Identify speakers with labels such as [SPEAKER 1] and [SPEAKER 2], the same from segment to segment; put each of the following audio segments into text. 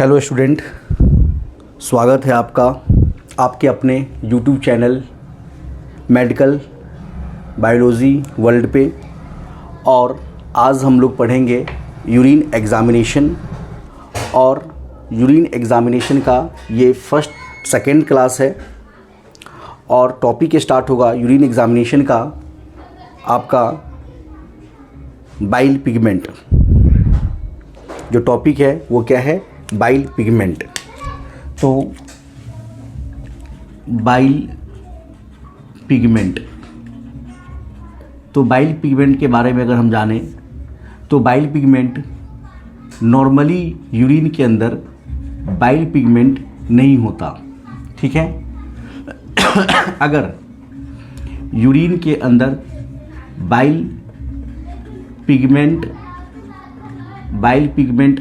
[SPEAKER 1] Hello student, स्वागत है आपका आपके अपने YouTube channel medical biology world पे। और आज हम लोग पढ़ेंगे यूरिन एग्ज़ामिनेशन। और यूरिन एग्ज़ामिनेशन का ये सेकेंड क्लास है और टॉपिक स्टार्ट होगा यूरिन एग्ज़ामिनेशन का आपका बाइल पिगमेंट। जो टॉपिक है वो क्या है? Bile pigment. तो बाइल पिगमेंट के बारे में अगर हम जानें तो बाइल पिगमेंट नॉर्मली यूरिन के अंदर बाइल पिगमेंट नहीं होता, ठीक है। अगर यूरिन के अंदर बाइल पिगमेंट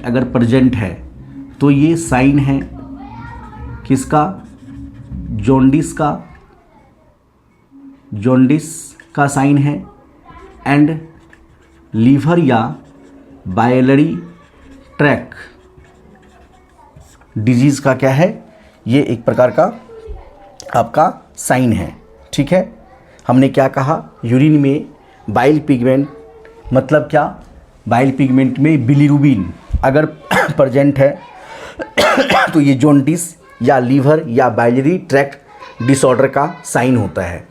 [SPEAKER 1] अगर प्रेजेंट है तो ये साइन है किसका? जॉन्डिस का साइन है। एंड लीवर या बाइलरी ट्रैक डिजीज़ का क्या है? ये एक प्रकार का आपका साइन है, ठीक है। हमने क्या कहा? यूरिन में बाइल पिगमेंट मतलब क्या? बाइल पिगमेंट में बिलीरुबिन अगर प्रेजेंट है तो ये जॉन्डिस या लीवर या बाइलरी ट्रैक्ट डिसऑर्डर का साइन होता है।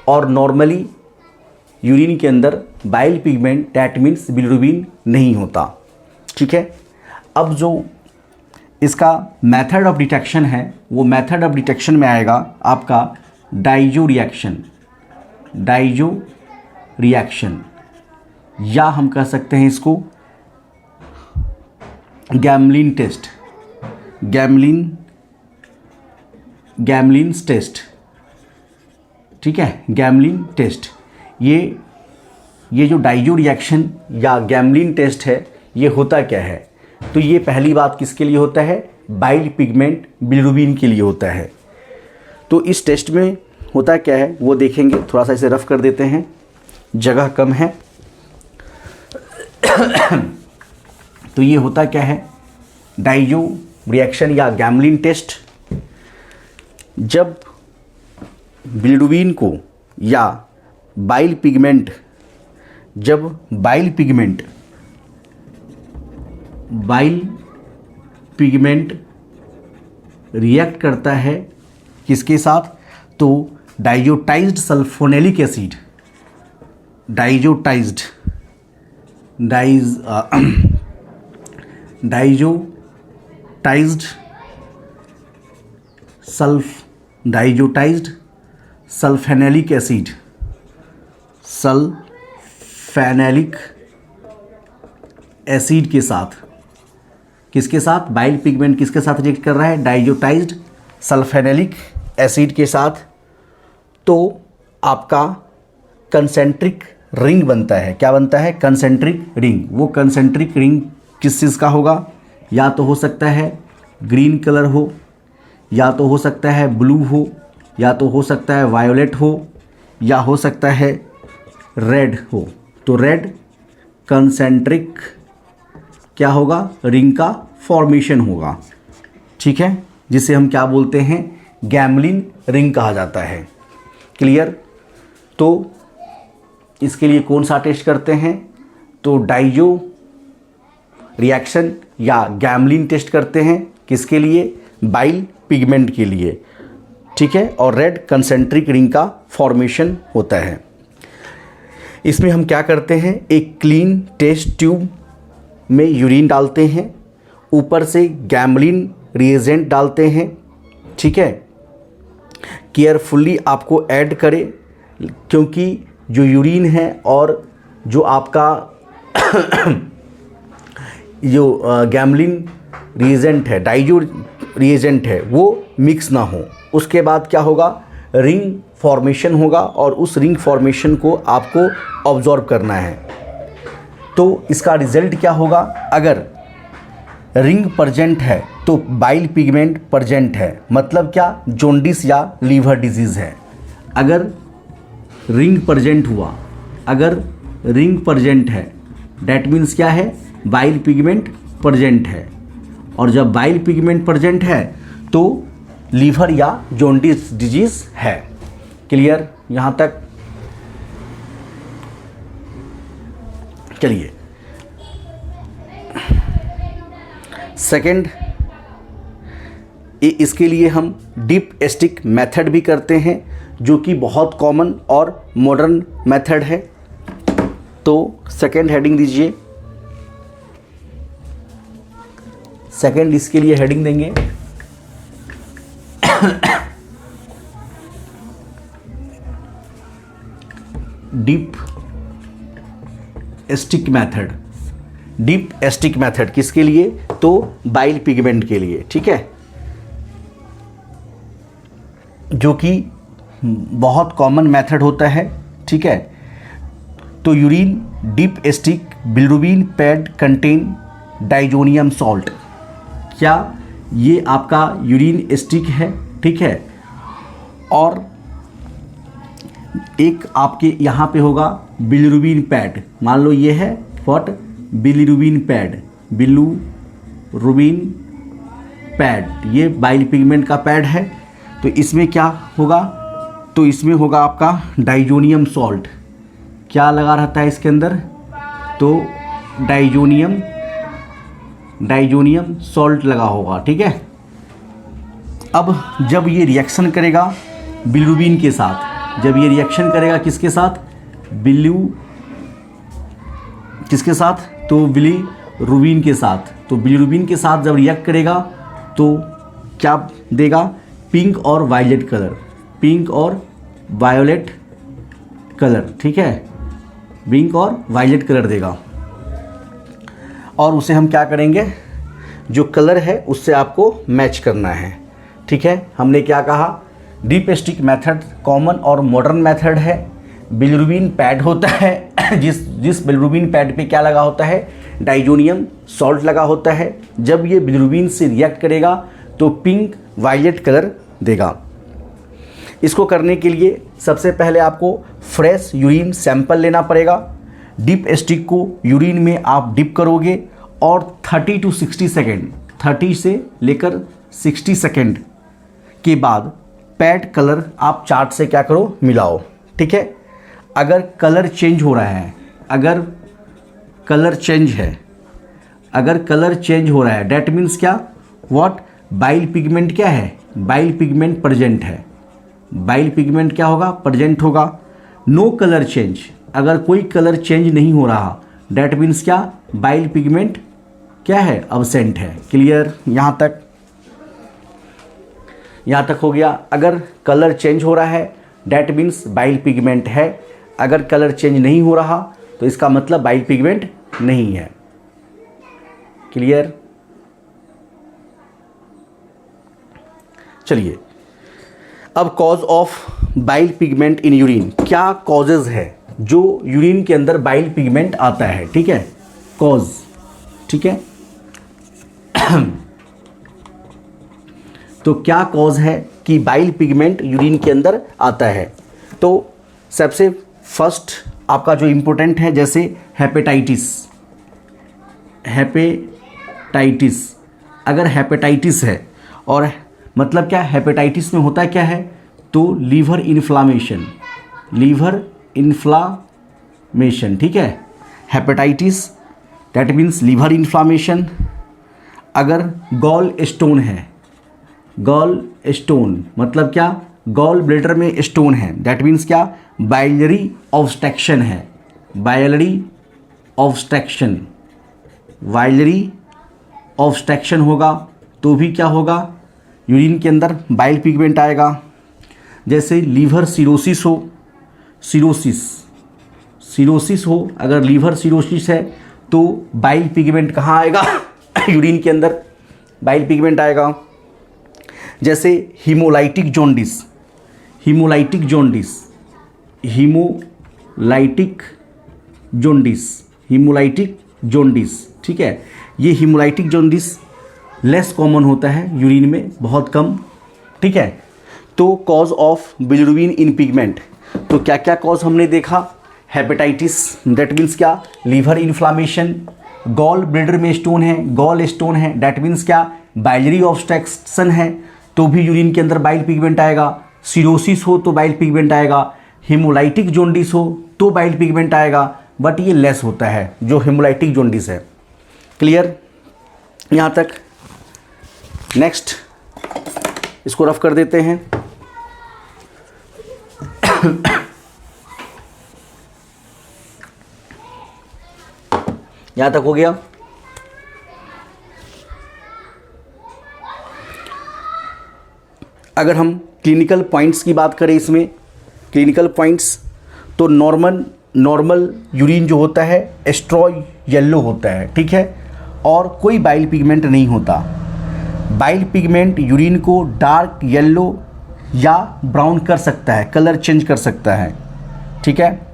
[SPEAKER 1] और नॉर्मली यूरिन के अंदर bile pigment that means bilirubin नहीं होता, ठीक है। अब जो इसका मेथड ऑफ डिटेक्शन है वो मेथड ऑफ डिटेक्शन में आएगा आपका डाइजो रिएक्शन या हम कह सकते हैं इसको गैमलिन टेस्ट, गैमलिन टेस्ट, ठीक है। गैमलिन टेस्ट ये जो डाइजो रिएक्शन या गैमलिन टेस्ट है ये होता क्या है? तो ये पहली बात किसके लिए होता है? बाइल पिगमेंट बिलीरुबिन के लिए होता है। तो इस टेस्ट में होता क्या है वो देखेंगे। थोड़ा सा इसे रफ कर देते हैं, जगह कम है। तो ये होता क्या है? डाइजो रिएक्शन या गैमलिन टेस्ट। जब बिलीरुबिन को या बाइल पिगमेंट रिएक्ट करता है किसके साथ? तो डाइजोटाइज्ड सल्फोनेलिक एसिड, डाइजोटाइज्ड सल्फेनेलिक एसिड के साथ, किसके साथ? बाइल पिगमेंट किसके साथ रिएक्ट कर रहा है? डाइजोटाइज्ड सल्फेनेलिक एसिड के साथ। तो आपका कंसेंट्रिक रिंग बनता है। क्या बनता है? Concentric ring. वो कंसेंट्रिक रिंग किस चीज़ का होगा? या तो हो सकता है ग्रीन कलर हो, या तो हो सकता है ब्लू हो, या तो हो सकता है वायोलेट हो, या हो सकता है रेड हो। तो रेड कंसेंट्रिक क्या होगा? रिंग का फॉर्मेशन होगा, ठीक है, जिसे हम क्या बोलते हैं? गैमलिन रिंग कहा जाता है। क्लियर? तो इसके लिए कौन सा टेस्ट करते हैं? तो डाइजो रिएक्शन या गैमलिन टेस्ट करते हैं। किसके लिए? बाइल पिगमेंट के लिए, ठीक है। और रेड कंसेंट्रिक रिंग का फॉर्मेशन होता है। इसमें हम क्या करते हैं? एक क्लीन टेस्ट ट्यूब में यूरिन डालते हैं, ऊपर से गैमलिन रिएजेंट डालते हैं, ठीक है। केयरफुली आपको ऐड करें, क्योंकि जो यूरिन है और जो आपका जो गैमलिन रिएजेंट है, डाइजो रिएजेंट है, वो मिक्स ना हो। उसके बाद क्या होगा? रिंग फॉर्मेशन होगा और उस रिंग फॉर्मेशन को आपको ऑब्जर्व करना है। तो इसका रिजल्ट क्या होगा? अगर रिंग प्रेजेंट है तो बाइल पिगमेंट प्रेजेंट है, मतलब क्या? जॉन्डिस या लीवर डिजीज़ है। अगर रिंग प्रेजेंट है दैट मीन्स क्या है? बाइल पिगमेंट प्रेजेंट है। और जब बाइल पिगमेंट प्रेजेंट है तो लीवर या जॉन्डिस डिजीज है। क्लियर यहाँ तक? चलिए सेकंड, इसके लिए हम डीप स्टिक मेथड भी करते हैं जो कि बहुत कॉमन और मॉडर्न मेथड है। तो सेकंड हेडिंग दीजिए, सेकंड इसके लिए हेडिंग देंगे deep stick method. Deep stick method किसके लिए? तो बाइल पिगमेंट के लिए, ठीक है, जो कि बहुत कॉमन मेथड होता है, ठीक है। तो urine deep stick bilirubin pad contain diazonium salt. क्या ये आपका यूरिन स्टिक है, ठीक है, और एक आपके यहाँ पे होगा बिलिरुबिन पैड। मान लो ये है what, bilirubin pad, bilirubin pad, ये बाइल पिगमेंट का पैड है। तो इसमें क्या होगा? तो इसमें होगा आपका डाइजोनियम सॉल्ट। क्या लगा रहता है इसके अंदर? तो डाइजोनियम सॉल्ट लगा होगा, ठीक है। अब जब ये रिएक्शन करेगा बिलिरुबिन के साथ, जब ये रिएक्शन करेगा किसके साथ? किसके साथ? तो बिलिरुबिन के साथ। तो बिलिरुबिन के साथ जब रिएक्ट करेगा तो क्या देगा? पिंक और वायलेट कलर, पिंक और वायोलेट कलर, ठीक है, पिंक और वायलेट कलर देगा। और उसे हम क्या करेंगे? जो कलर है उससे आपको मैच करना है, ठीक है। हमने क्या कहा? डीप स्टिक मेथड कॉमन और मॉडर्न मेथड है। बिलिरुबिन पैड होता है जिस बिलिरुबिन पैड पे क्या लगा होता है? डाइजोनियम सॉल्ट लगा होता है। जब ये बिलिरुबिन से रिएक्ट करेगा तो पिंक वायलेट कलर देगा। इसको करने के लिए सबसे पहले आपको फ्रेश यूरिन सैंपल लेना पड़ेगा। डीप स्टिक को यूरिन में आप डिप करोगे और 30 to 60 सेकेंड, 30 से लेकर 60 सेकेंड के बाद पैड कलर आप चार्ट से क्या करो? मिलाओ, ठीक है। अगर कलर चेंज हो रहा है, अगर कलर चेंज हो रहा है डेट मीन्स क्या? व्हाट? बाइल पिगमेंट क्या है? बाइल पिगमेंट प्रेजेंट है। बाइल पिगमेंट क्या होगा? प्रेजेंट होगा। नो कलर चेंज, अगर कोई कलर चेंज नहीं हो रहा डेट मीन्स क्या? बाइल पिगमेंट क्या है? अब्सेंट है। क्लियर यहाँ तक हो गया। अगर कलर चेंज हो रहा है डेट मीन्स बाइल पिगमेंट है। अगर कलर चेंज नहीं हो रहा तो इसका मतलब बाइल पिगमेंट नहीं है। क्लियर? चलिए अब cause of bile pigment in urine, क्या कॉजेज है जो यूरिन के अंदर बाइल पिगमेंट आता है, ठीक है, कॉज, ठीक है। तो क्या कॉज है कि बाइल पिगमेंट यूरिन के अंदर आता है? तो सबसे फर्स्ट आपका जो इम्पोर्टेंट है, जैसे हेपेटाइटिस, अगर हेपेटाइटिस है, और मतलब क्या हेपेटाइटिस में होता क्या है? तो लीवर इन्फ्लामेशन, ठीक है। Hepatitis that means liver inflammation. अगर गॉल स्टोन है, गॉल स्टोन मतलब क्या? गॉल ब्लैडर में स्टोन है, दैट मीन्स क्या? बाइलरी ऑब्स्ट्रक्शन है। बाइलरी ऑब्स्ट्रक्शन होगा तो भी क्या होगा? यूरिन के अंदर बाइल पिगमेंट आएगा। जैसे लीवर सिरोसिस हो, सिरोसिस हो, अगर लीवर सिरोसिस है तो बाइल पिगमेंट कहाँ आएगा? यूरिन के अंदर बाइल पिगमेंट आएगा। जैसे हीमोलाइटिक जोंडिस, ठीक है। ये हीमोलाइटिक जोंडिस लेस कॉमन होता है यूरिन में, बहुत कम, ठीक है। तो cause of bilirubin in pigment, तो क्या क्या कॉज हमने देखा? हेपेटाइटिस दैट मीन्स क्या? लीवर इन्फ्लामेशन, गॉल ब्लैडर में स्टोन है, गॉल स्टोन है, डैट मीन्स क्या, बाइलरी ऑब्स्ट्रक्शन है तो भी यूरिन के अंदर बाइल पिगमेंट आएगा। सिरोसिस हो तो बाइल पिगमेंट आएगा, हेमोलाइटिक जोंडिस हो तो बाइल पिगमेंट आएगा, बट ये लेस होता है जो हेमोलाइटिक जोंडिस है। क्लियर यहाँ तक? नेक्स्ट इसको रफ कर देते हैं। यहाँ तक हो गया। अगर हम क्लिनिकल पॉइंट्स की बात करें, इसमें क्लिनिकल पॉइंट्स तो नॉर्मल यूरिन जो होता है स्ट्रॉ येलो होता है, ठीक है, और कोई बाइल पिगमेंट नहीं होता। बाइल पिगमेंट यूरिन को डार्क येलो या ब्राउन कर सकता है, कलर चेंज कर सकता है, ठीक है।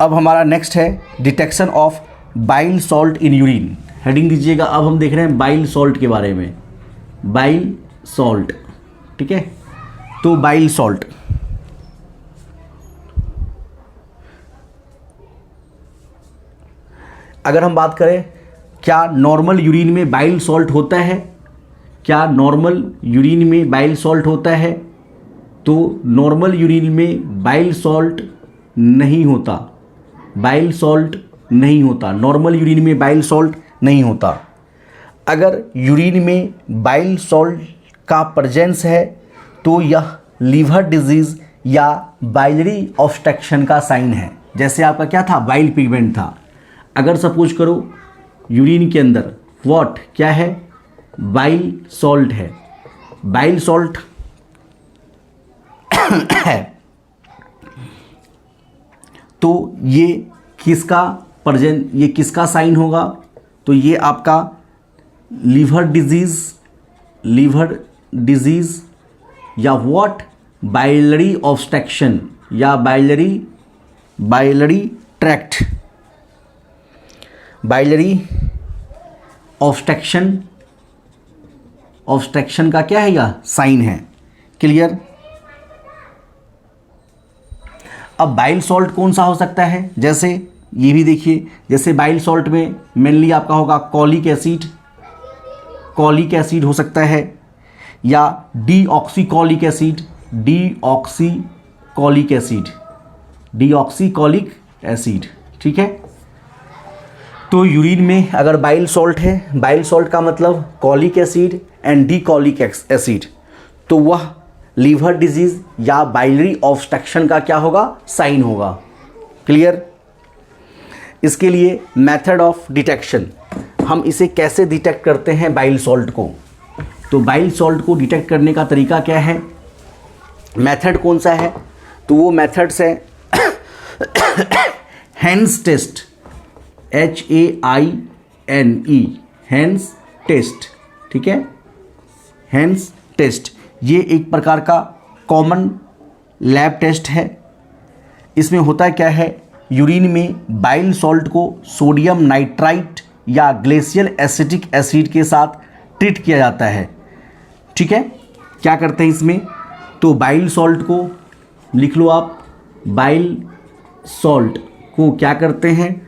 [SPEAKER 1] अब हमारा नेक्स्ट है detection of bile salt in urine. Heading दीजिएगा। अब हम देख रहे हैं बाइल सॉल्ट के बारे में। बाइल सॉल्ट, ठीक है। तो बाइल सॉल्ट, अगर हम बात करें क्या नॉर्मल यूरिन में बाइल सॉल्ट होता है, क्या नॉर्मल यूरिन में बाइल सॉल्ट होता है, तो नॉर्मल यूरिन में बाइल सॉल्ट नहीं होता। बाइल सॉल्ट नहीं होता, नॉर्मल यूरिन में बाइल सॉल्ट नहीं होता। अगर यूरिन में बाइल सॉल्ट का प्रेजेंस है तो यह लीवर डिजीज़ या बाइलरी ऑब्स्ट्रक्शन का साइन है। जैसे आपका क्या था, बाइल पिगमेंट था। अगर सपोज करो यूरिन के अंदर व्हाट क्या है, बाइल सॉल्ट है, बाइल सॉल्ट है, तो ये किसका साइन होगा, तो ये आपका लीवर डिजीज़ या व्हाट, बाइलरी ऑब्स्ट्रक्शन या बाइलरी ट्रैक्ट, बाइलरी ऑब्स्ट्रक्शन का क्या है, यह साइन है। क्लियर? अब बाइल सॉल्ट कौन सा हो सकता है, जैसे ये भी देखिए, जैसे बाइल सॉल्ट में मेनली आपका होगा कॉलिक एसिड हो सकता है, या डीऑक्सीकॉलिक एसिड, ठीक है। तो यूरिन में अगर बाइल सॉल्ट है, बाइल सॉल्ट का मतलब कॉलिक एसिड एंड डीकॉलिक एसिड, तो वह लीवर डिजीज या बाइलरी ऑब्स्ट्रक्शन का क्या होगा, साइन होगा। क्लियर? इसके लिए मेथड ऑफ डिटेक्शन, हम इसे कैसे डिटेक्ट करते हैं बाइल सॉल्ट को, तो बाइल सॉल्ट को डिटेक्ट करने का तरीका क्या है, मेथड कौन सा है, तो वो मेथड्स है Haines test, HAINE, Haines test, ठीक है। हेंस टेस्ट ये एक प्रकार का कॉमन लैब टेस्ट है। इसमें होता क्या है, यूरिन में बाइल सॉल्ट को सोडियम नाइट्राइट या ग्लेशियल एसिटिक एसिड के साथ ट्रीट किया जाता है, ठीक है। क्या करते हैं इसमें, तो बाइल सॉल्ट को लिख लो आप, बाइल सॉल्ट को क्या करते हैं,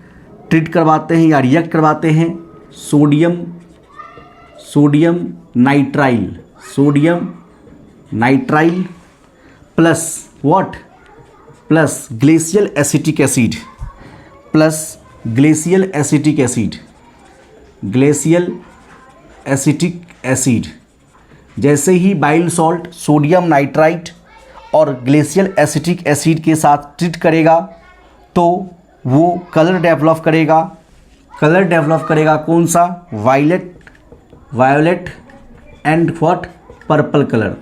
[SPEAKER 1] ट्रीट करवाते हैं या रिएक्ट करवाते हैं sodium nitrile plus what, plus glacial acetic acid. जैसे ही बाइल सॉल्ट सोडियम नाइट्राइट और ग्लेशियल एसिटिक एसिड के साथ ट्रीट करेगा तो वो कलर डेवलप करेगा कौन सा, violet and what, purple colour,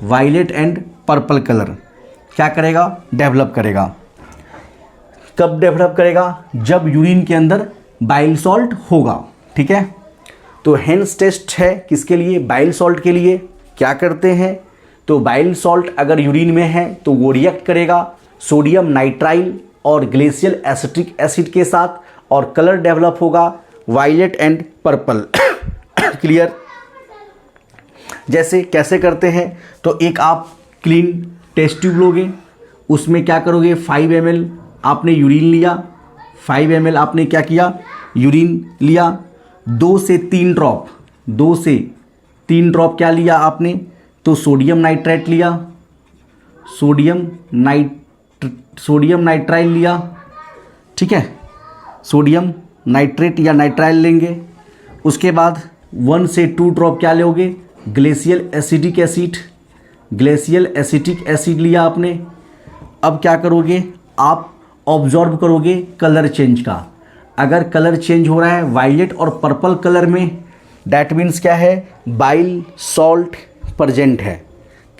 [SPEAKER 1] violet and purple colour क्या करेगा, डेवलप करेगा। कब डेवलप करेगा, जब यूरिन के अंदर बाइल सॉल्ट होगा, ठीक है। तो हेंस टेस्ट है किसके लिए, बाइल सॉल्ट के लिए। क्या करते हैं, तो बाइल सॉल्ट अगर यूरिन में है तो वो रिएक्ट करेगा सोडियम नाइट्राइल और ग्लेशियल एसिटिक एसिड के साथ और कलर डेवलप होगा वायलेट एंड पर्पल। क्लियर? जैसे कैसे करते हैं, तो एक आप क्लीन टेस्ट ट्यूब लोगे, उसमें क्या करोगे 5 ml आपने यूरिन लिया, 5 ml आपने क्या किया, यूरिन लिया, 2 से 3 ड्रॉप क्या लिया आपने, तो सोडियम नाइट्राइट लिया, सोडियम नाइट्राइल लिया, ठीक है, सोडियम नाइट्रेट या नाइट्राइल लेंगे। उसके बाद 1 से 2 ड्रॉप क्या लोगे, ग्लेशियल एसिटिक एसिड लिया आपने। अब क्या करोगे, आप ऑब्जॉर्व करोगे कलर चेंज का। अगर कलर चेंज हो रहा है वायलेट और पर्पल कलर में, डैट मीन्स क्या है, बाइल सॉल्ट प्रेजेंट है।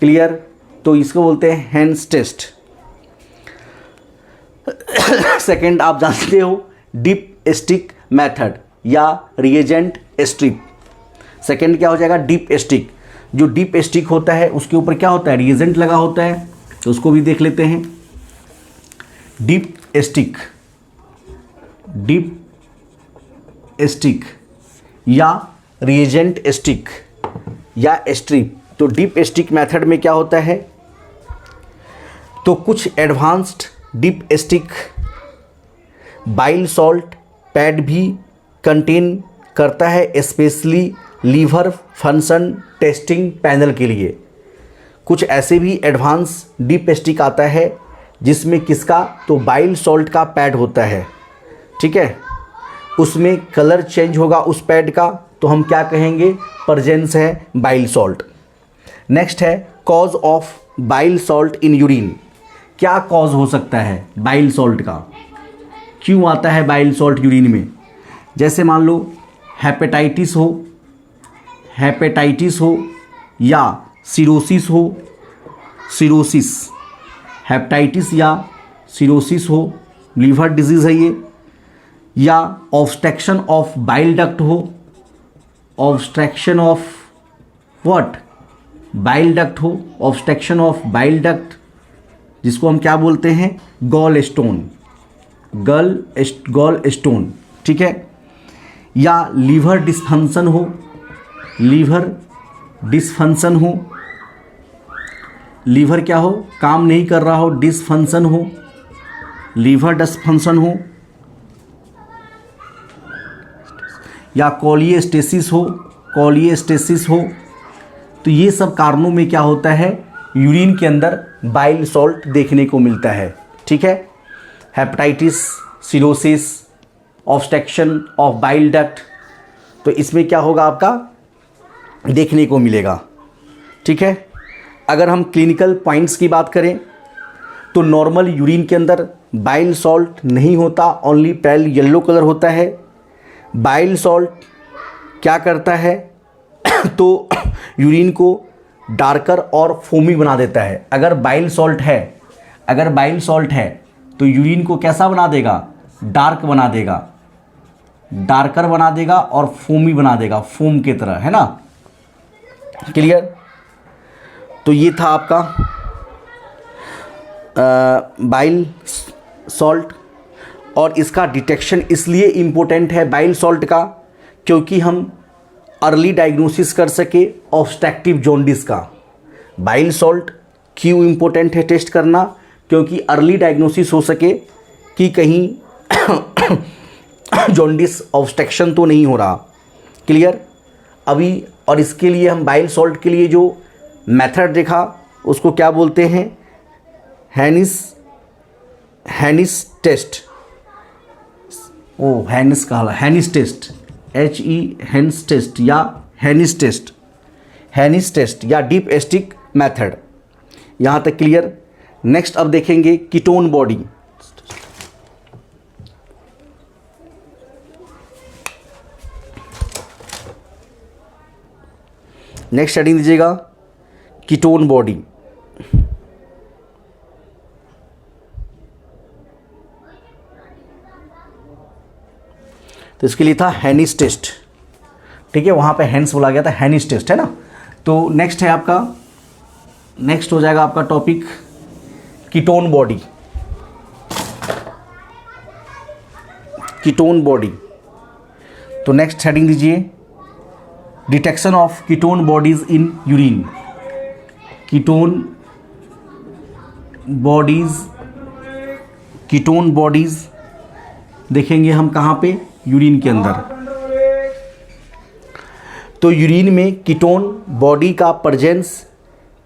[SPEAKER 1] क्लियर? तो इसको बोलते हैं हेंस टेस्ट। सेकेंड आप जानते हो डीप स्टिक मेथड या रिएजेंट स्ट्रिप। सेकेंड क्या हो जाएगा, डीप स्टिक। जो डीप स्टिक होता है उसके ऊपर क्या होता है, रिएजेंट लगा होता है, तो उसको भी देख लेते हैं। डीप स्टिक या रिएजेंट स्टिक या स्ट्रिप। तो डीप स्टिक मेथड में क्या होता है, तो कुछ advanced dip stick bile salt pad भी कंटेन करता है, specially liver function testing panel के लिए। कुछ ऐसे भी एडवांस डीप स्टिक आता है जिसमें किसका, तो बाइल सॉल्ट का पैड होता है, ठीक है, उसमें कलर चेंज होगा उस पैड का, तो हम क्या कहेंगे, प्रेजेंस है बाइल सॉल्ट। नेक्स्ट है cause of bile salt in urine. क्या कॉज हो सकता है बाइल सॉल्ट का, क्यों आता है बाइल सॉल्ट यूरिन में। जैसे मान लो हेपेटाइटिस हो या सिरोसिस हो, हेपेटाइटिस या सिरोसिस हो, लीवर डिजीज़ है ये, या ऑब्स्ट्रक्शन ऑफ बाइल डक्ट हो, obstruction of what, bile duct हो, ऑब्स्ट्रक्शन ऑफ बाइल डक्ट, जिसको हम क्या बोलते हैं, गॉल स्टोन, ठीक है, या लीवर डिस्फंक्शन हो, लीवर क्या हो, काम नहीं कर रहा हो, डिसफंक्शन हो, लीवर डिसफंक्शन हो, या कोलिएस्टेसिस हो। तो ये सब कारणों में क्या होता है, यूरिन के अंदर बाइल सॉल्ट देखने को मिलता है, ठीक है। Hepatitis, cirrhosis, obstruction of bile duct, तो इसमें क्या होगा, आपका देखने को मिलेगा, ठीक है। अगर हम क्लिनिकल पॉइंट्स की बात करें तो नॉर्मल यूरिन के अंदर बाइल सॉल्ट नहीं होता, ओनली पेल येलो कलर होता है। बाइल सॉल्ट क्या करता है तो यूरिन को डार्कर और फोमी बना देता है। अगर बाइल सॉल्ट है तो यूरिन को कैसा बना देगा, डार्कर बना देगा और फोमी बना देगा, फोम की तरह, है ना। क्लियर? तो ये था आपका बाइल सॉल्ट, और इसका डिटेक्शन इसलिए इम्पोर्टेंट है बाइल सॉल्ट का, क्योंकि हम अर्ली डायग्नोसिस कर सके ऑब्स्ट्रक्टिव जॉन्डिस का। बाइल सॉल्ट क्यों इम्पोर्टेंट है टेस्ट करना, क्योंकि अर्ली डायग्नोसिस हो सके कि कहीं जॉन्डिस ऑब्स्ट्रक्शन तो नहीं हो रहा। क्लियर? अभी और इसके लिए हम बाइल सॉल्ट के लिए जो मेथड देखा उसको क्या बोलते हैं, हैनिस टेस्ट, हैनिस टेस्ट, हैनिस टेस्ट या डीप स्टिक मेथड। यहाँ तक क्लियर? नेक्स्ट अब देखेंगे कीटोन बॉडी। नेक्स्ट हेडिंग दीजिएगा कीटोन बॉडी। तो इसके लिए था हैनिस टेस्ट, ठीक है, वहां पे हैंस बोला गया था, हैनिस टेस्ट, है ना। तो नेक्स्ट है आपका, नेक्स्ट हो जाएगा आपका टॉपिक कीटोन बॉडी। तो नेक्स्ट हेडिंग दीजिए detection of ketone bodies in urine. Ketone bodies देखेंगे हम कहाँ पे, यूरिन के अंदर। तो यूरिन में कीटोन बॉडी का प्रेजेंस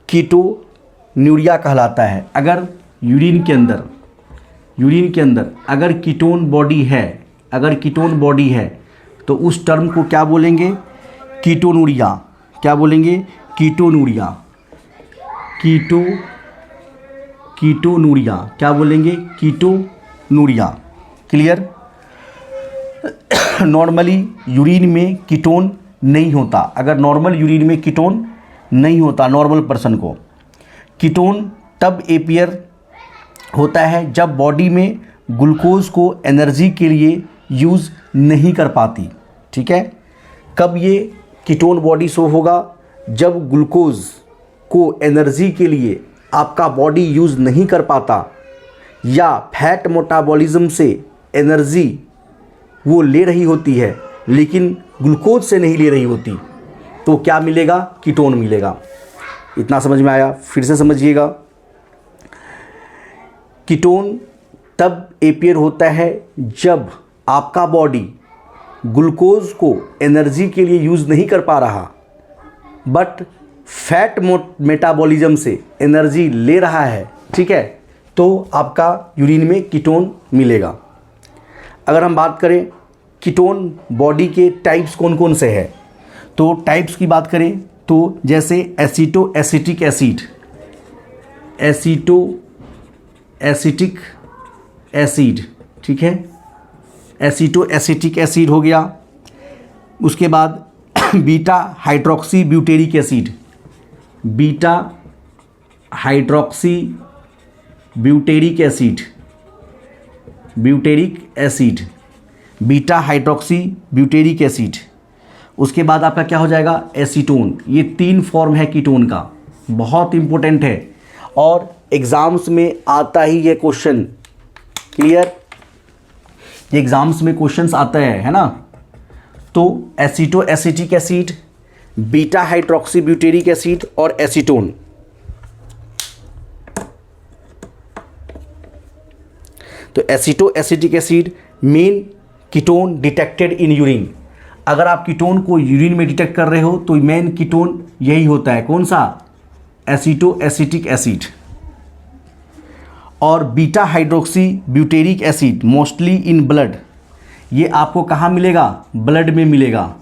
[SPEAKER 1] कीटोन्यूरिया कहलाता है। अगर यूरिन के अंदर अगर कीटोन बॉडी है तो उस टर्म को क्या बोलेंगे, कीटोनूरिया। क्या बोलेंगे, कीटोनूरिया। कीटोनूरिया क्या बोलेंगे, कीटोनूरिया। क्लियर। नॉर्मली यूरिन में कीटोन नहीं होता। अगर नॉर्मल यूरिन में कीटोन नहीं होता, नॉर्मल पर्सन को कीटोन तब एपियर होता है जब बॉडी में ग्लूकोज को एनर्जी के लिए यूज़ नहीं कर पाती। ठीक है, कब ये कीटोन बॉडी शो होगा, जब ग्लूकोज को एनर्जी के लिए आपका बॉडी यूज़ नहीं कर पाता या फैट मेटाबॉलिज्म से एनर्जी वो ले रही होती है लेकिन ग्लूकोज से नहीं ले रही होती, तो क्या मिलेगा, कीटोन मिलेगा। इतना समझ में आया, फिर से समझिएगा। कीटोन तब एपियर होता है जब आपका बॉडी ग्लूकोज को एनर्जी के लिए यूज़ नहीं कर पा रहा बट फैट मेटाबॉलिज्म से एनर्जी ले रहा है। ठीक है, तो आपका यूरिन में कीटोन मिलेगा। अगर हम बात करें कीटोन बॉडी के टाइप्स कौन कौन से हैं, तो टाइप्स की बात करें तो जैसे एसिटो एसिटिक एसिड, ठीक है, एसिटो एसिटिक एसिड हो गया। उसके बाद beta hydroxy butyric acid, beta hydroxy butyric acid, beta hydroxy butyric acid. उसके बाद आपका क्या हो जाएगा, एसीटोन। ये 3 फॉर्म है कीटोन का, बहुत इंपॉर्टेंट है और एग्ज़ाम्स में आता ही ये क्वेश्चन। क्लियर, एग्ज़ाम्स में क्वेश्चंस आता है ना। तो aceto acetic acid, beta hydroxy butyric acid और एसीटोन। तो aceto acetic acid main ketone detected in urine. अगर आप कीटोन को यूरिन में डिटेक्ट कर रहे हो तो मेन कीटोन यही होता है, कौन सा, एसिटो एसिटिक एसिड। और beta hydroxy butyric acid mostly in blood, ये आपको कहाँ मिलेगा, ब्लड में मिलेगा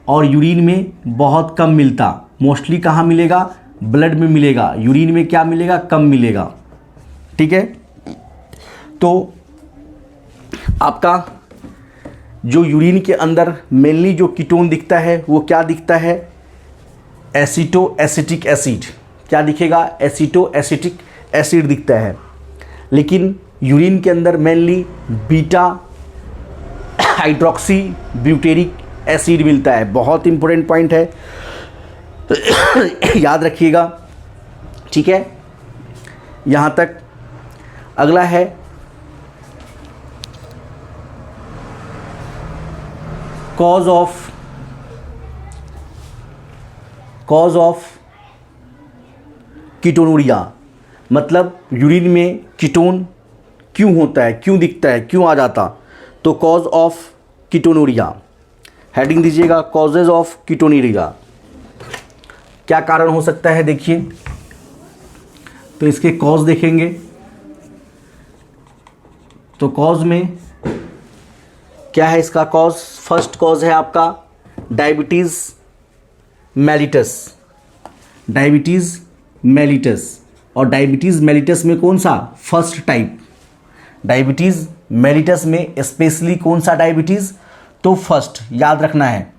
[SPEAKER 1] और यूरिन में बहुत कम मिलता। मोस्टली कहाँ मिलेगा, ब्लड में मिलेगा, यूरिन में क्या मिलेगा, कम मिलेगा। ठीक है, तो आपका जो यूरिन के अंदर मेनली जो कीटोन दिखता है वो क्या दिखता है, एसिटो एसिटिक एसिड। क्या दिखेगा, एसिटो एसिटिक एसिड दिखता है। लेकिन यूरिन के अंदर mainly beta hydroxy butyric acid मिलता है। बहुत इंपॉर्टेंट पॉइंट है, याद रखिएगा। ठीक है, यहाँ तक। अगला है कॉज ऑफ कीटोनूरिया, मतलब यूरिन में कीटोन क्यों होता है, क्यों दिखता है, क्यों आ जाता। तो कॉज ऑफ कीटोनूरिया, हेडिंग दीजिएगा, कॉजेज ऑफ कीटोनूरिया। क्या कारण हो सकता है, देखिए। तो इसके कॉज देखेंगे तो कॉज में क्या है, इसका कॉज, फर्स्ट कॉज है आपका डायबिटीज़ मेलिटस। और डायबिटीज़ मेलिटस में कौन सा, फर्स्ट टाइप। डायबिटीज़ मेलिटस में स्पेशली कौन सा डायबिटीज़, तो फर्स्ट, याद रखना है।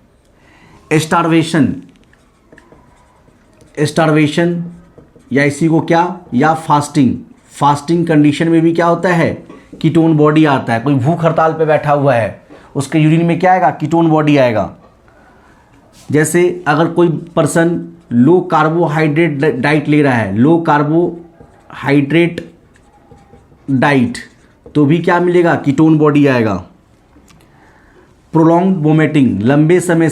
[SPEAKER 1] स्टारवेशन या इसी को क्या, या फास्टिंग कंडीशन में भी क्या होता है, कीटोन बॉडी आता है। कोई भूख हड़ताल पे बैठा हुआ है, उसके यूरिन में क्या आएगा, कीटोन बॉडी आएगा। जैसे अगर कोई पर्सन लो कार्बोहाइड्रेट डाइट ले रहा है, लो कार्बोहाइड्रेट डाइट, तो भी क्या मिलेगा, कीटोन बॉडी आएगा। प्रोलॉन्ग वोमिटिंग, लंबे समय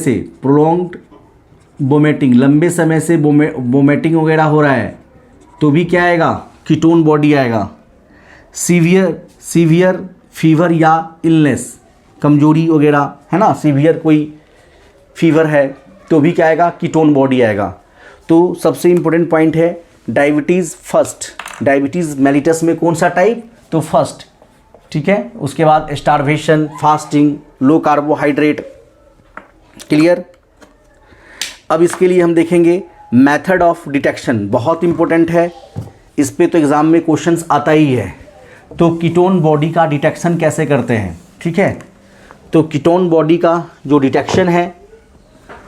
[SPEAKER 1] से वोमिटिंग वगैरह हो रहा है, तो भी क्या आएगा, कीटोन बॉडी आएगा। सीवियर फीवर या इलनेस, कमजोरी वगैरह है ना, सीवियर कोई फीवर है तो भी क्या आएगा, कीटोन बॉडी आएगा। तो सबसे इम्पोर्टेंट पॉइंट है डायबिटीज़ फर्स्ट, डायबिटीज़ मेलिटस में कौन सा टाइप, तो फर्स्ट, ठीक है। उसके बाद स्टारवेशन, फास्टिंग, लो कार्बोहाइड्रेट, क्लियर। अब इसके लिए हम देखेंगे मेथड ऑफ डिटेक्शन, बहुत इंपॉर्टेंट है, इस पे तो एग्ज़ाम में क्वेश्चंस आता ही है। तो कीटोन बॉडी का डिटेक्शन कैसे करते हैं, ठीक है। तो कीटोन बॉडी का जो डिटेक्शन है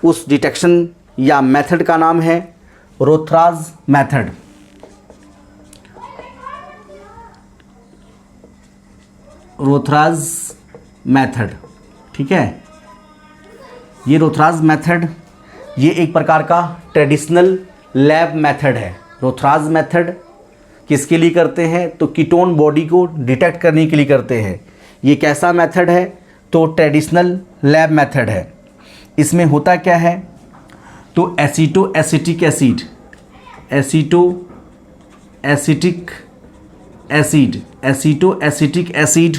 [SPEAKER 1] उस डिटेक्शन या मेथड का नाम है रोथराज मेथड। रोथराज मेथड, ठीक है। ये रोथराज मेथड ये एक प्रकार का ट्रेडिशनल लैब मेथड है। रोथराज मेथड किसके लिए करते हैं, तो कीटोन बॉडी को डिटेक्ट करने के लिए करते हैं। ये कैसा मेथड है, तो ट्रेडिशनल लैब मेथड है। इसमें होता क्या है, तो aceto acetic acid, aceto acetic acid, aceto acetic acid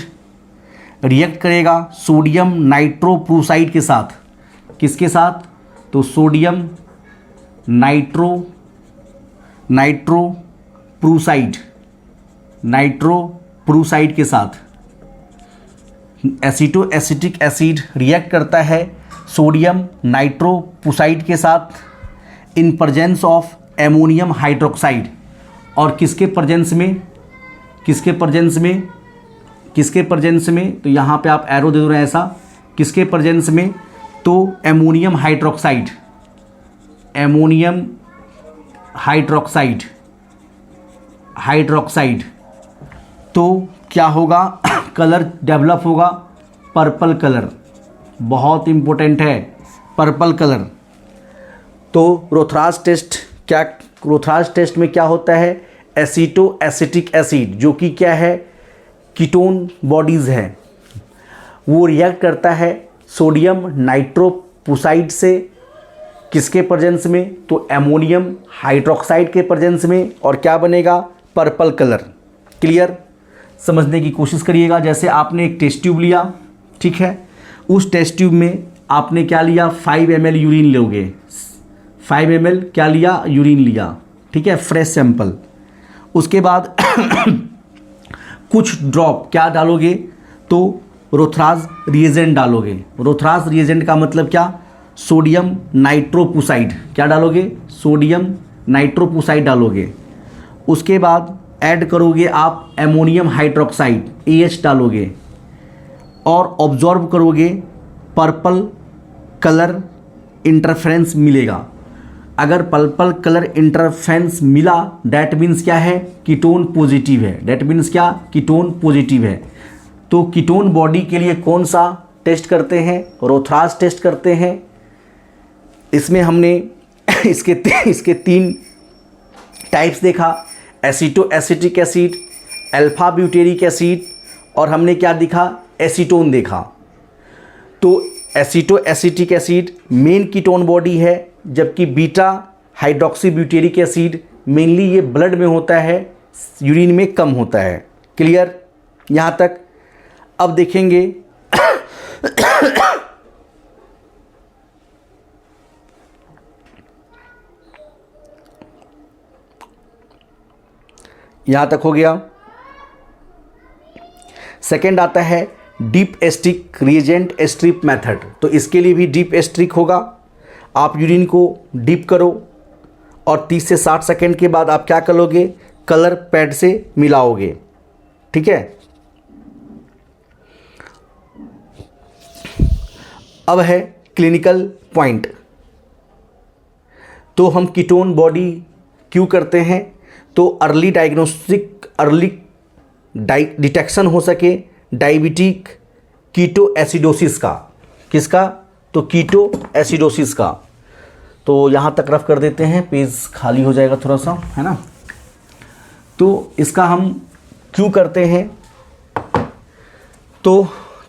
[SPEAKER 1] react करेगा सोडियम नाइट्रोप्रूसाइड के साथ। किसके साथ, तो सोडियम नाइट्रोप्रूसाइड के साथ एसीटो एसिटिक एसिड रिएक्ट करता है सोडियम नाइट्रोप्रूसाइड के साथ in presence of ammonium hydroxide. और किसके प्रेजेंस में, तो यहाँ पे आप एरो दे दो रहे हैं ऐसा, किसके प्रेजेंस में, तो एमोनियम हाइड्रोक्साइड। तो क्या होगा, कलर डेवलप होगा पर्पल कलर, बहुत इंपॉर्टेंट है पर्पल कलर। तो रोथराज टेस्ट में क्या होता है, एसीटो एसिटिक एसिड जो कि क्या है, कीटोन बॉडीज़ है, वो रिएक्ट करता है सोडियम नाइट्रोप्रूसाइड से, किसके प्रेजेंस में, तो एमोनियम हाइड्रोक्साइड के प्रेजेंस में, और क्या बनेगा, पर्पल कलर। क्लियर, समझने की कोशिश करिएगा। जैसे आपने एक टेस्ट ट्यूब लिया, ठीक है, उस टेस्ट ट्यूब में आपने क्या लिया, 5 ml यूरिन लोगे, 5 ml क्या लिया, यूरिन लिया, ठीक है, फ्रेश सैंपल। उसके बाद कुछ ड्रॉप क्या डालोगे, तो रोथराज रिएजेंट डालोगे। रोथराज रिएजेंट का मतलब क्या, सोडियम नाइट्रोप्रूसाइड, क्या डालोगे, सोडियम नाइट्रोप्रूसाइड डालोगे। उसके बाद ऐड करोगे आप एमोनियम हाइड्रोक्साइड, AH डालोगे, और ऑब्जॉर्व करोगे, पर्पल कलर इंटरफेरेंस मिलेगा। अगर पर्पल कलर इंटरफेरेंस मिला, डैट मीन्स क्या है, कीटोन पॉजिटिव है, डैट मीन्स क्या, कीटोन पॉजिटिव है। तो कीटोन बॉडी के लिए कौन सा टेस्ट करते हैं, रोथराज टेस्ट करते हैं। इसमें हमने इसके 3 टाइप्स देखा, aceto acetic acid, alpha butyric acid, और हमने क्या दिखा, एसीटोन देखा। तो aceto acetic acid main ketone body है, जबकि beta hydroxy butyric acid mainly ये ब्लड में होता है, यूरिन में कम होता है। क्लियर यहाँ तक। अब देखेंगे यहाँ तक हो गया। सेकेंड आता है deep stick reagent strip method. तो इसके लिए भी डीप स्टिक होगा, आप यूरिन को डीप करो और 30 से 60 सेकेंड के बाद आप क्या करोगे, कलर पैड से मिलाओगे, ठीक है। अब है क्लिनिकल पॉइंट। तो हम कीटोन बॉडी क्यों करते हैं, तो अर्ली डायग्नोस्टिक, अर्ली डिटेक्शन हो सके डायबिटिक कीटो एसिडोसिस का। किसका, तो कीटो एसिडोसिस का। तो यहाँ तक रफ कर देते हैं, पेज खाली हो जाएगा थोड़ा सा, है ना। तो इसका हम क्यों करते हैं, तो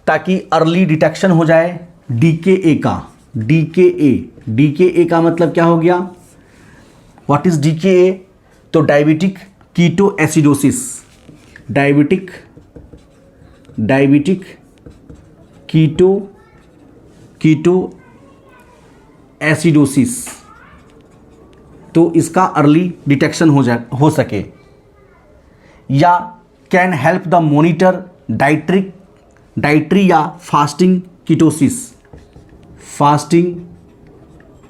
[SPEAKER 1] ताकि अर्ली डिटेक्शन हो जाए DKA का। DKA का मतलब क्या हो गया, व्हाट इज DKA, तो diabetic keto acidosis. Diabetic diabetic keto acidosis, तो इसका अर्ली डिटेक्शन हो सके। या can help the monitor dietary या फास्टिंग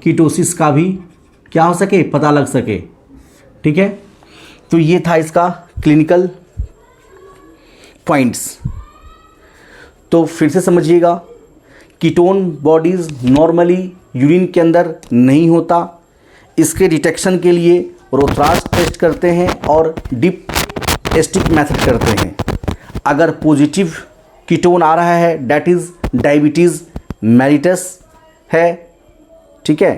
[SPEAKER 1] कीटोसिस का भी क्या हो सके, पता लग सके। ठीक है, तो ये था इसका क्लिनिकल पॉइंट्स। तो फिर से समझिएगा, कीटोन बॉडीज़ नॉर्मली यूरिन के अंदर नहीं होता। इसके डिटेक्शन के लिए रोथरास टेस्ट करते हैं और डिप टेस्टिक मेथड करते हैं। अगर पॉजिटिव कीटोन आ रहा है दैट इज़ डायबिटीज़ मेलिटस है। ठीक है,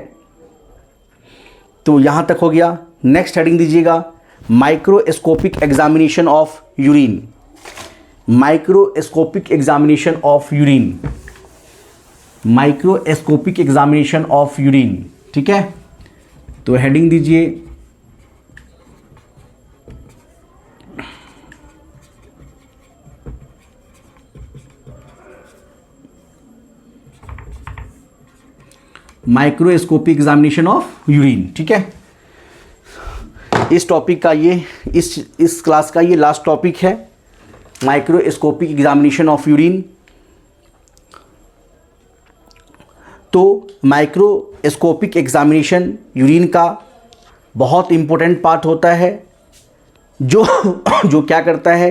[SPEAKER 1] तो यहाँ तक हो गया। नेक्स्ट हेडिंग दीजिएगा, microscopic examination of urine. Microscopic examination of urine, microscopic examination of urine. ठीक है, तो हेडिंग दीजिए माइक्रोस्कोपिक एग्जामिनेशन ऑफ यूरिन। ठीक है, इस टॉपिक का ये इस क्लास का ये लास्ट टॉपिक है, माइक्रोस्कोपिक एग्जामिनेशन ऑफ यूरिन। तो माइक्रोस्कोपिक एग्जामिनेशन यूरिन का बहुत इम्पोर्टेंट पार्ट होता है, जो क्या करता है,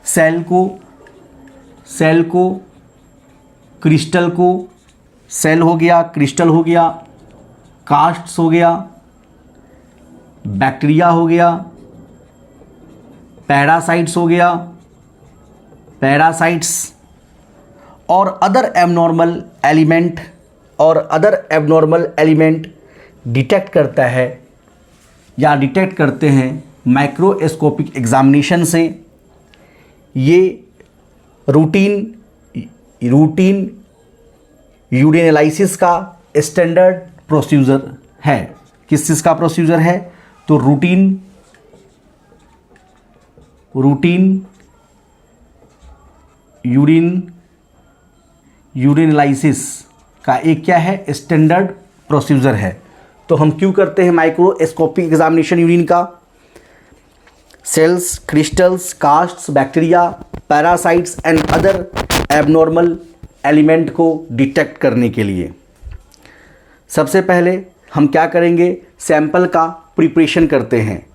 [SPEAKER 1] सेल को क्रिस्टल को, सेल हो गया, क्रिस्टल हो गया, कास्ट्स हो गया, बैक्टीरिया हो गया, पैरासाइट्स हो गया, पैरासाइट्स और अदर एबनॉर्मल एलिमेंट डिटेक्ट करता है या डिटेक्ट करते हैं माइक्रोस्कोपिक एग्जामिनेशन से। ये रूटीन यूरिन एनालिसिस का स्टैंडर्ड प्रोसीजर है। किस चीज़ का प्रोसीजर है, तो रूटीन यूरिन एनालिसिस का एक क्या है, स्टैंडर्ड प्रोसीजर है। तो हम क्यों करते हैं माइक्रोस्कोपिक एग्जामिनेशन यूरिन का, cells, crystals, casts, bacteria, parasites and other abnormal element को डिटेक्ट करने के लिए। सबसे पहले हम क्या करेंगे, सैंपल का प्रिपरेशन करते हैं।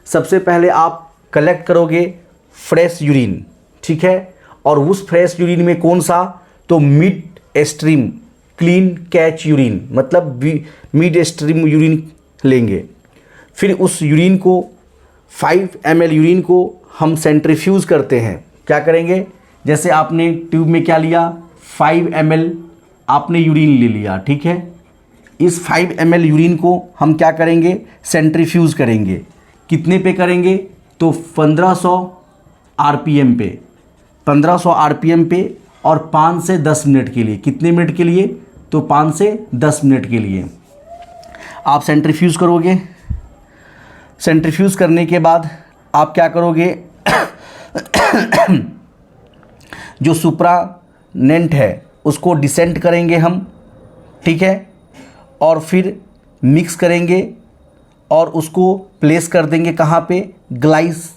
[SPEAKER 1] सबसे पहले आप कलेक्ट करोगे फ्रेश यूरिन। ठीक है, और उस फ्रेश यूरिन में कौन सा, तो mid stream clean catch urine, मतलब मिड स्ट्रीम यूरिन लेंगे। फिर उस यूरिन को 5 ml यूरिन को हम सेंट्रीफ्यूज करते हैं। क्या करेंगे, जैसे आपने ट्यूब में क्या लिया, 5 ml आपने यूरिन ले लिया। ठीक है, इस 5 ml यूरिन को हम क्या करेंगे, सेंट्रीफ्यूज करेंगे। कितने पे करेंगे, तो 1500 RPM पे, 1500 RPM पे, और 5 से 10 मिनट के लिए। कितने मिनट के लिए, तो 5 से 10 मिनट के लिए आप सेंट्रीफ्यूज करोगे। सेंट्रीफ्यूज करने के बाद आप क्या करोगे, जो सुप्रानेंट है उसको डिसेंट करेंगे हम। ठीक है, और फिर मिक्स करेंगे और उसको प्लेस कर देंगे कहाँ पे, ग्लास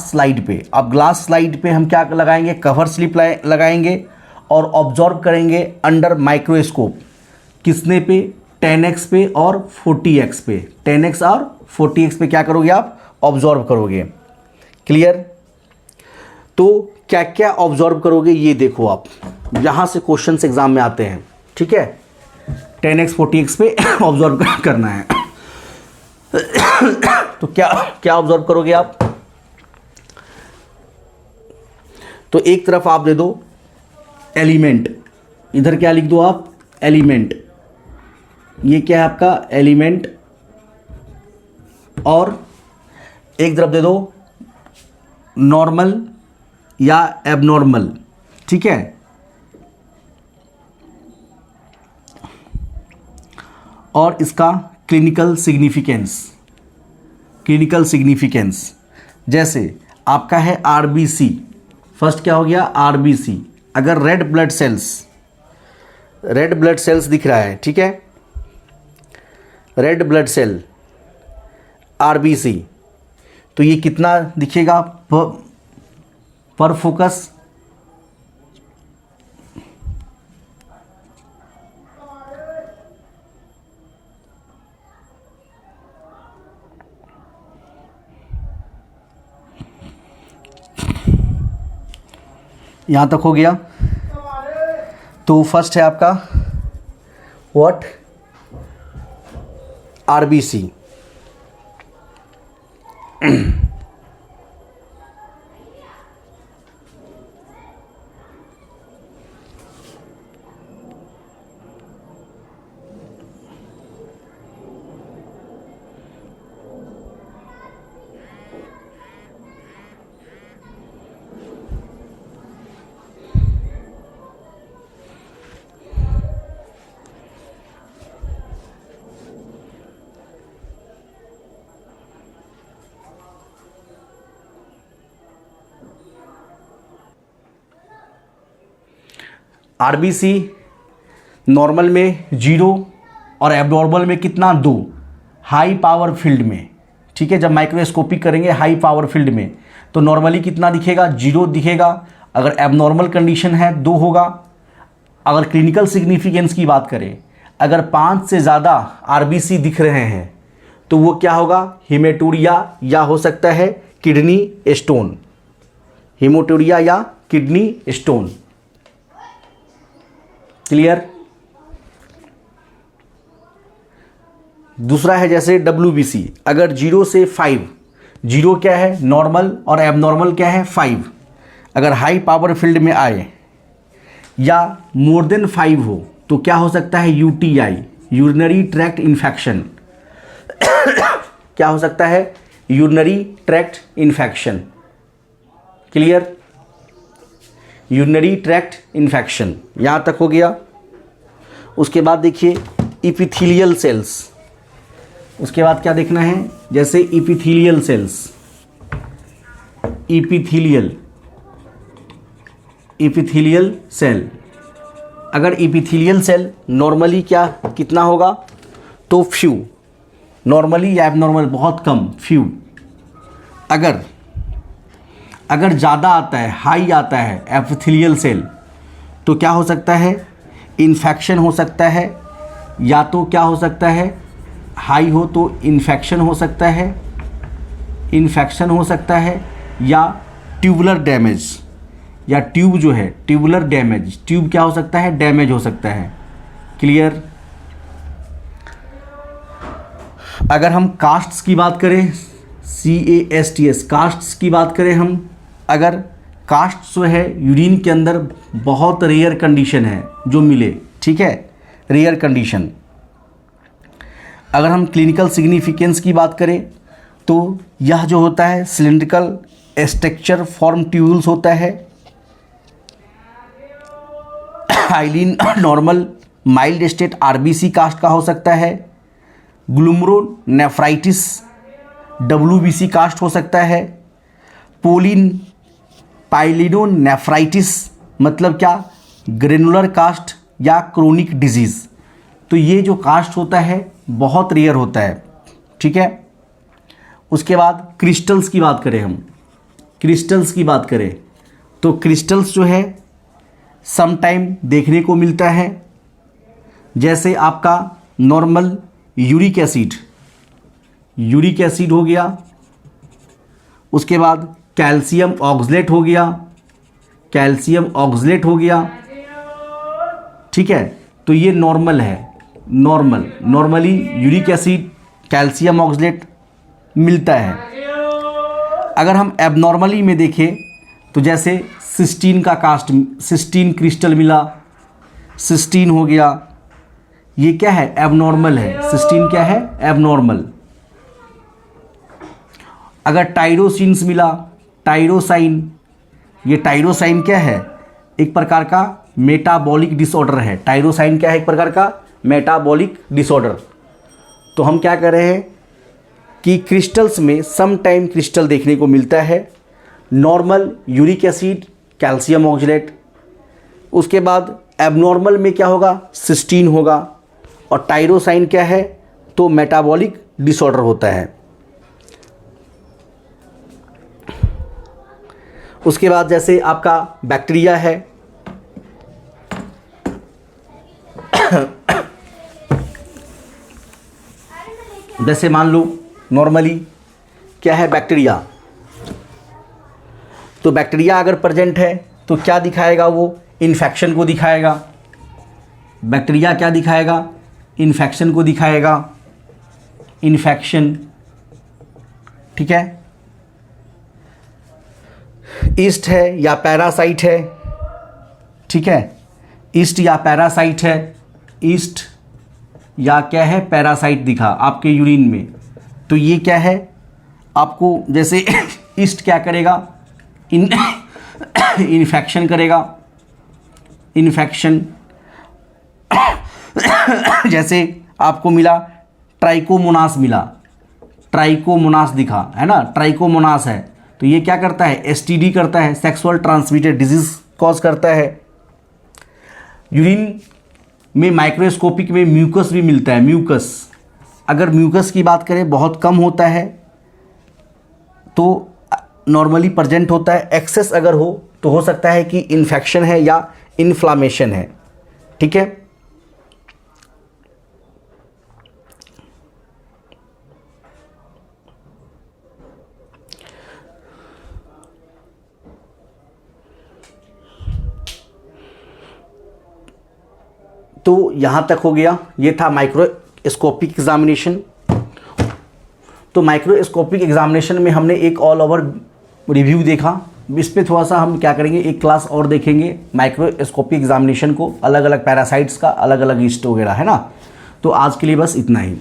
[SPEAKER 1] स्लाइड पे। अब ग्लास स्लाइड पे हम क्या लगाएंगे, कवर स्लिप लगाएंगे और ऑब्जॉर्व करेंगे अंडर माइक्रोस्कोप। किसने पे, 10x पे और 40x पे। 10x और 40x पे क्या करोगे, आप ऑब्जॉर्व करोगे। क्लियर, तो क्या क्या ऑब्जॉर्व करोगे ये देखो आप, यहाँ से क्वेश्चंस एग्जाम में आते हैं। ठीक है, 10x 40x पे ऑब्जॉर्व करना है। तो क्या ऑब्जॉर्व करोगे आप, तो एक तरफ आप दे दो एलिमेंट, इधर क्या लिख दो आप, एलिमेंट। ये क्या है आपका एलिमेंट, और एक तरफ दे दो नॉर्मल या एबनॉर्मल। ठीक है, और इसका क्लिनिकल सिग्निफिकेंस। जैसे आपका है RBC फर्स्ट क्या हो गया, आरबीसी। अगर रेड ब्लड सेल्स दिख रहा है, ठीक है, रेड ब्लड सेल आरबीसी, तो ये कितना दिखेगा पर फोकस, यहाँ तक हो गया। तो फर्स्ट है आपका व्हाट, आरबीसी। आरबीसी नॉर्मल में 0 और एबनॉर्मल में कितना, 2, हाई पावर फील्ड में, ठीक है। जब माइक्रोस्कोपी करेंगे हाई पावर फील्ड में तो नॉर्मली कितना दिखेगा, 0 दिखेगा। अगर एबनॉर्मल कंडीशन है 2 होगा। अगर क्लिनिकल सिग्निफिकेंस की बात करें, अगर 5 से ज़्यादा आरबीसी दिख रहे हैं तो वो क्या होगा, हेमेटूरिया या हो सकता है किडनी स्टोन, हेमोटूरिया या किडनी स्टोन। क्लियर। दूसरा है जैसे WBC, अगर 0 से 5, 0 क्या है नॉर्मल और एबनॉर्मल क्या है 5, अगर हाई पावर फील्ड में आए या मोर देन 5 हो तो क्या हो सकता है, UTI, यूरिनरी ट्रैक्ट इन्फेक्शन। क्या हो सकता है, urinary tract infection. Clear, urinary tract infection, यहाँ तक हो गया। उसके बाद देखिए इपिथेलियल सेल्स, उसके बाद क्या देखना है, जैसे इपिथेलियल सेल्स, इपिथेलियल सेल, अगर इपिथेलियल सेल नॉर्मली क्या कितना होगा, तो फ्यू, नॉर्मली या एबनॉर्मल बहुत कम, फ्यू। अगर ज़्यादा आता है, हाई आता है एपिथेलियल सेल, तो क्या हो सकता है, इन्फेक्शन हो सकता है, या तो क्या हो सकता है, हाई हो तो इन्फेक्शन हो सकता है, या ट्यूबुलर डैमेज, या ट्यूब जो है ट्यूबुलर डैमेज, ट्यूब क्या हो सकता है, डैमेज हो सकता है। क्लियर। अगर हम कास्ट्स की बात करें, CASTS, कास्ट्स की बात करें हम, अगर कास्ट जो है यूरिन के अंदर बहुत रेयर कंडीशन है जो मिले, ठीक है, रेयर कंडीशन। अगर हम क्लिनिकल सिग्निफिकेंस की बात करें तो यह जो होता है सिलिंड्रिकल स्ट्रक्चर फॉर्म ट्यूब्यूल्स होता है, highly normal mild state RBC cast का हो सकता है, ग्लूमरोनेफ्राइटिस WBC कास्ट हो सकता है, पाइलिडोनेफ्राइटिस मतलब क्या, ग्रेनुलर कास्ट या क्रोनिक डिजीज़। तो ये जो कास्ट होता है बहुत रेयर होता है, ठीक है। उसके बाद क्रिस्टल्स की बात करें हम, क्रिस्टल्स की बात करें तो क्रिस्टल्स जो है सम टाइम देखने को मिलता है, जैसे आपका नॉर्मल यूरिक एसिड हो गया, उसके बाद कैल्शियम ऑक्सलेट हो गया, ठीक है। तो ये नॉर्मल है, normally uric acid calcium oxalate मिलता है। अगर हम एबनॉर्मली में देखें तो जैसे सिस्टीन का कास्ट, सिस्टीन क्रिस्टल मिला, सिस्टीन हो गया, ये क्या है, एबनॉर्मल है। सिस्टीन क्या है, एबनॉर्मल। अगर टाइरोसिन्स मिला, टाइरोसाइन, ये टाइरोसाइन क्या है, एक प्रकार का मेटाबॉलिक डिसऑर्डर है। टाइरोसाइन क्या है, एक प्रकार का मेटाबॉलिक डिसऑर्डर। तो हम क्या कर रहे हैं कि क्रिस्टल्स में सम टाइम क्रिस्टल देखने को मिलता है, normal uric acid calcium oxalate. उसके बाद एबनॉर्मल में क्या होगा, सिस्टीन होगा। और टायरोसाइन क्या है, तो मेटाबॉलिक डिसऑर्डर होता है। उसके बाद जैसे आपका बैक्टीरिया है, जैसे मान लो नॉर्मली क्या है बैक्टीरिया, तो बैक्टीरिया अगर प्रेजेंट है तो क्या दिखाएगा, वो इन्फेक्शन को दिखाएगा। बैक्टीरिया क्या दिखाएगा, इन्फेक्शन को दिखाएगा, इन्फेक्शन, ठीक है। ईस्ट है या पैरासाइट है, ठीक है, ईस्ट या पैरासाइट है, ईस्ट या क्या है पैरासाइट दिखा आपके यूरिन में, तो ये क्या है आपको, जैसे ईस्ट क्या करेगा, इन्फेक्शन करेगा, इन्फेक्शन। जैसे आपको मिला ट्राइकोमोनास, मिला ट्राइकोमोनास दिखा है ना, ट्राइकोमोनास है, तो ये क्या करता है, एसटीडी करता है, सेक्सुअल ट्रांसमिटेड डिजीज कॉज करता है। यूरिन में माइक्रोस्कोपिक में म्यूकस भी मिलता है, म्यूकस। अगर म्यूकस की बात करें बहुत कम होता है तो नॉर्मली प्रेजेंट होता है, एक्सेस अगर हो तो हो सकता है कि इन्फेक्शन है या इन्फ्लामेशन है, ठीक है। तो यहाँ तक हो गया, ये था माइक्रोस्कोपिक एग्जामिनेशन। तो माइक्रोस्कोपिक एग्जामिनेशन में हमने एक ऑल ओवर रिव्यू देखा, इस पे थोड़ा सा हम क्या करेंगे, एक क्लास और देखेंगे माइक्रोस्कोपिक एग्जामिनेशन को, अलग अलग पैरासाइट्स का, अलग अलग ईस्ट वगैरह, है ना। तो आज के लिए बस इतना ही।